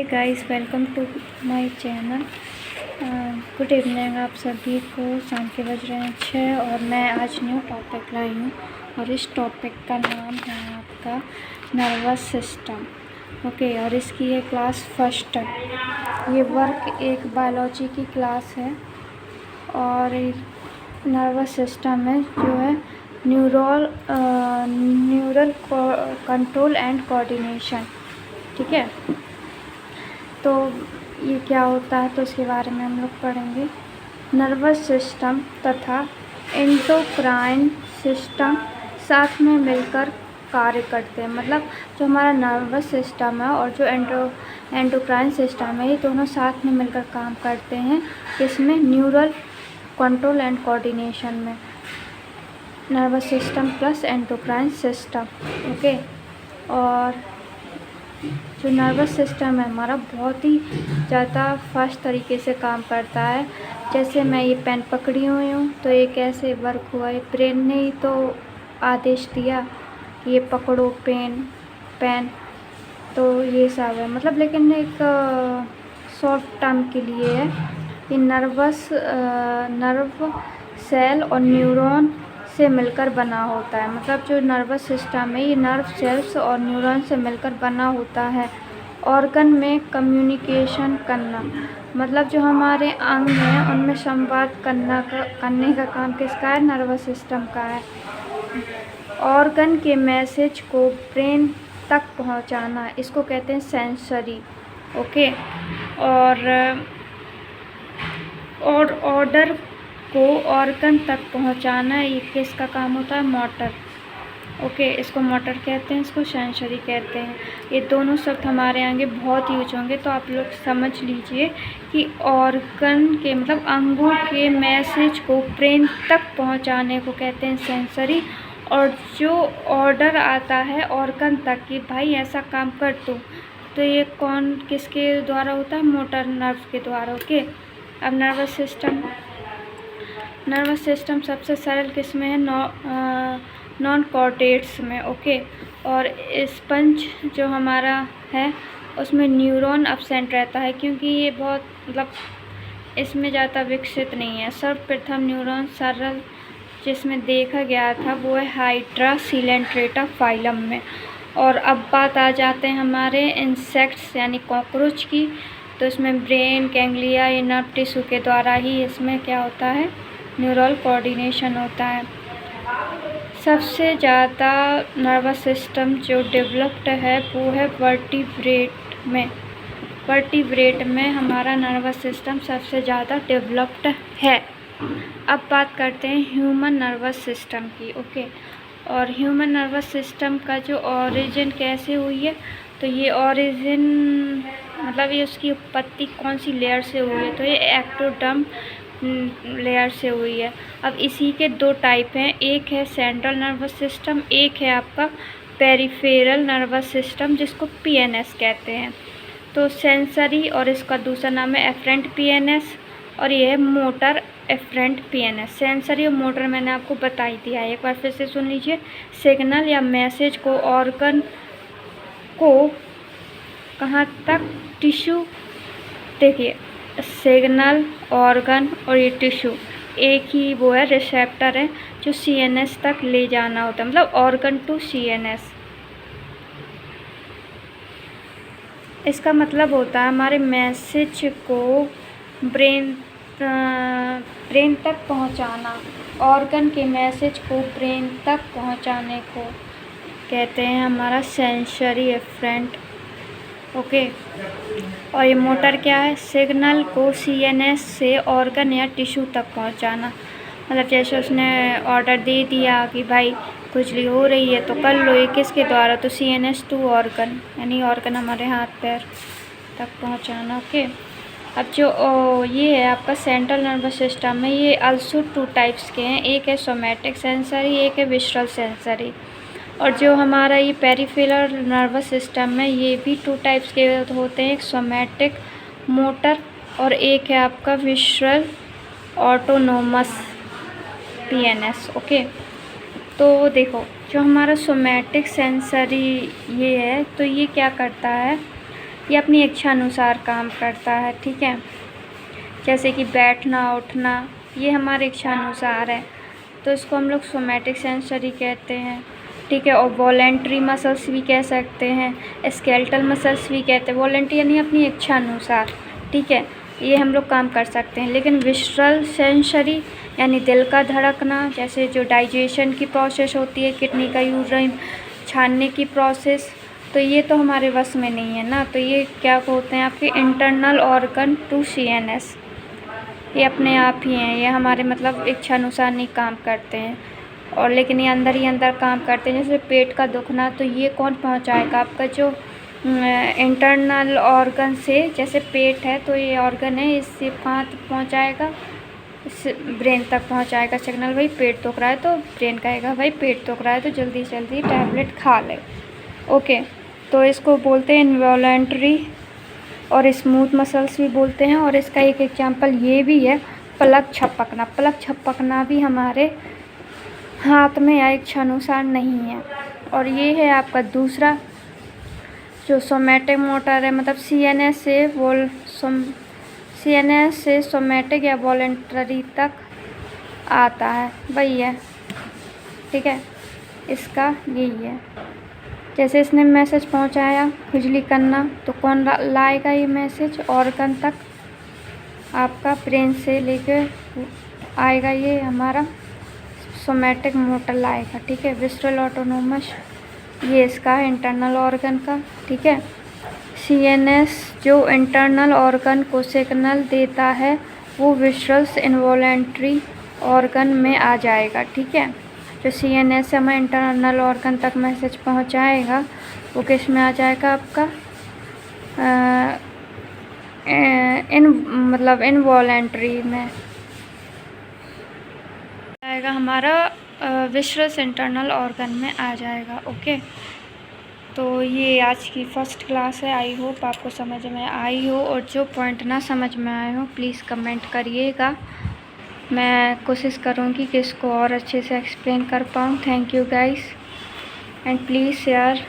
Hey guys, welcome to my channel. Good evening आप सभी को। शाम के बज रहे हैं 6 और मैं आज न्यू टॉपिक लाई हूँ और इस टॉपिक का नाम है आपका नर्वस सिस्टम। ओके, और इसकी ये क्लास फर्स्ट है। ये वर्क एक बायोलॉजी की क्लास है और नर्वस सिस्टम में जो है न्यूरल कंट्रोल एंड कोऑर्डिनेशन। ठीक है, तो ये क्या होता है तो इसके बारे में हम लोग पढ़ेंगे। नर्वस सिस्टम तथा एंडोक्राइन सिस्टम साथ में मिलकर कार्य करते हैं। मतलब जो हमारा नर्वस सिस्टम है और जो एंडोक्राइन सिस्टम है, ये दोनों साथ में मिलकर काम करते हैं। इसमें न्यूरल कंट्रोल एंड कोऑर्डिनेशन में nervous system plus endocrine system. Okay, और जो नर्वस सिस्टम है हमारा बहुत ही ज़्यादा फास्ट तरीके से काम करता है। जैसे मैं ये पेन पकड़ी हुई हूँ तो ये कैसे वर्क हुआ, ये ब्रेन ने ही तो आदेश दिया कि ये पकड़ो पेन, तो ये सब है। मतलब लेकिन एक शॉर्ट टर्म के लिए है। ये नर्व सेल और न्यूरॉन से मिलकर बना होता है। मतलब जो नर्वस सिस्टम है ये नर्व सेल्स और न्यूरॉन से मिलकर बना होता है। ऑर्गन में कम्युनिकेशन करना, मतलब जो हमारे अंग हैं उनमें संवाद करने का काम किसका है? नर्वस सिस्टम का है। ऑर्गन के मैसेज को ब्रेन तक पहुंचाना, इसको कहते हैं सेंसरी। ओके, और ऑर्डर को ऑर्गन तक पहुंचाना, ये किसका काम होता है? मोटर। ओके, इसको मोटर कहते हैं, इसको सेंसरी कहते हैं। ये दोनों शब्द हमारे आगे बहुत यूज होंगे, तो आप लोग समझ लीजिए कि ऑर्गन के मतलब अंगों के मैसेज को ब्रेन तक पहुंचाने को कहते हैं सेंसरी। और जो ऑर्डर आता है ऑर्गन तक कि भाई ऐसा काम कर तो ये किसके द्वारा होता है? मोटर नर्व के द्वारा। ओके, अब नर्वस सिस्टम सबसे सरल किस में है? नॉन कॉर्टेट्स में। ओके, और स्पंज जो हमारा है उसमें न्यूरॉन एब्सेंट रहता है, क्योंकि ये बहुत मतलब इसमें ज़्यादा विकसित नहीं है। सर्वप्रथम न्यूरॉन सरल जिसमें देखा गया था वो है हाइड्रा सिलेंट्रेटा फाइलम में। और अब बात आ जाते हैं हमारे इंसेक्ट्स यानी कॉकरोच की, तो इसमें ब्रेन गैंग्लिया या नर्व टिश्यू के द्वारा ही इसमें क्या होता है? न्यूरल कोऑर्डिनेशन होता है। सबसे ज़्यादा नर्वस सिस्टम जो डेवलप्ड है वो है वर्टिब्रेट में हमारा नर्वस सिस्टम सबसे ज़्यादा डेवलप्ड है। अब बात करते हैं ह्यूमन नर्वस सिस्टम की। ओके, और ह्यूमन नर्वस सिस्टम का जो ओरिजिन कैसे हुई है, तो ये ओरिजिन मतलब ये उसकी उत्पत्ति कौन सी लेयर से हुई है, तो ये एक्टोडर्म लेयर से हुई है। अब इसी के दो टाइप हैं, एक है सेंट्रल नर्वस सिस्टम, एक है आपका पेरिफेरल नर्वस सिस्टम जिसको पीएनएस कहते हैं। तो सेंसरी और इसका दूसरा नाम है एफरेंट पीएनएस और ये है मोटर एफरेंट पीएनएस। सेंसरी और मोटर मैंने आपको बता ही दिया है, एक बार फिर से सुन लीजिए। सिग्नल या मैसेज को ऑर्गन को कहाँ तक? टिश्यू। देखिए, सिग्नल, ऑर्गन और ये टिश्यू एक ही वो है, रिसेप्टर है जो सीएनएस तक ले जाना होता है। मतलब ऑर्गन टू सीएनएस, इसका मतलब होता है हमारे मैसेज को ब्रेन तक पहुंचाना। ऑर्गन के मैसेज को ब्रेन तक पहुंचाने को कहते हैं हमारा सेंसरी एफरेंट। ओके, और ये मोटर क्या है? सिग्नल को सीएनएस से ऑर्गन या टिश्यू तक पहुंचाना। मतलब जैसे उसने ऑर्डर दे दिया कि भाई खुजली हो रही है तो कर लो, ये किसके द्वारा? तो सीएनएस टू ऑर्गन, यानी ऑर्गन हमारे हाथ पैर तक पहुंचाना। ओके, अब जो ये है आपका सेंट्रल नर्वस सिस्टम में, ये अल्सो टू टाइप्स के हैं, एक है सोमैटिक सेंसरी, एक है विसरल सेंसरी। और जो हमारा ये पेरिफेरल नर्वस सिस्टम में ये भी टू टाइप्स के होते हैं, एक सोमैटिक मोटर और एक है आपका विसरल ऑटोनोमस पीएनएस। ओके, तो देखो जो हमारा सोमैटिक सेंसरी ये है, तो ये क्या करता है? ये अपनी इच्छा अनुसार काम करता है, ठीक है। जैसे कि बैठना उठना, ये हमारी इच्छा अनुसार है, तो इसको हम लोग सोमैटिक सेंसरी कहते हैं, ठीक है। और वॉलेंट्री मसल्स भी कह सकते हैं, स्केलेटल मसल्स भी कहते हैं। वॉलेंट्री यानी अपनी इच्छा अनुसार, ठीक है, ये हम लोग काम कर सकते हैं। लेकिन विसरल सेंसरी यानी दिल का धड़कना, जैसे जो डाइजेशन की प्रोसेस होती है, किडनी का यूरिन छानने की प्रोसेस, तो ये तो हमारे बस में नहीं है ना। तो ये क्या होते हैं आपके इंटरनल ऑर्गन टू CNS, ये अपने आप ही हैं, ये हमारे मतलब इच्छा अनुसार नहीं काम करते हैं। और लेकिन ये अंदर ही अंदर काम करते हैं। जैसे पेट का दुखना, तो ये कौन पहुंचाएगा, आपका जो इंटरनल ऑर्गन से, जैसे पेट है तो ये ऑर्गन है, इससे कहाँ तक पहुंचाएगा, इस ब्रेन तक पहुंचाएगा सिग्नल। भाई पेट दुख रहा है तो ब्रेन कहेगा भाई पेट दुख रहा है तो जल्दी से जल्दी टैबलेट खा ले, ओके। तो इसको बोलते हैं इनवॉलेंट्री और स्मूथ मसल्स भी बोलते हैं। और इसका एक एग्जांपल ये भी है, पलक झपकना। पलक झपकना भी हमारे हाथ में या इच्छा अनुसार नहीं है। और ये है आपका दूसरा जो सोमैटिक मोटर है, मतलब CNS से सोमैटिक या वॉलेंटरी तक आता है, वही है, ठीक है। इसका यही है, जैसे इसने मैसेज पहुंचाया खुजली करना, तो कौन लाएगा ये मैसेज ऑर्गन तक, आपका ब्रेन से लेके आएगा, ये हमारा सोमैटिक मोटर लाएगा, ठीक है। विसरल ऑटोनोमस, ये इसका इंटरनल ऑर्गन का, ठीक है। CNS जो इंटरनल ऑर्गन को सिग्नल देता है वो विसरल इनवॉलेंट्री ऑर्गन में आ जाएगा, ठीक है। जो CNS से हमें इंटरनल ऑर्गन तक मैसेज पहुंचाएगा वो किस में आ जाएगा, आपका मतलब इनवॉलेंट्री में आएगा, हमारा विसरल इंटरनल ऑर्गन में आ जाएगा, ओके। तो ये आज की फर्स्ट क्लास है, आई होप आपको समझ में आई हो। और जो पॉइंट ना समझ में आए हो प्लीज़ कमेंट करिएगा, मैं कोशिश करूँगी कि इसको और अच्छे से एक्सप्लेन कर पाऊँ। Thank you guys, and please share,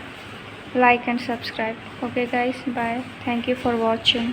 like and subscribe, okay guys, bye, thank you for watching.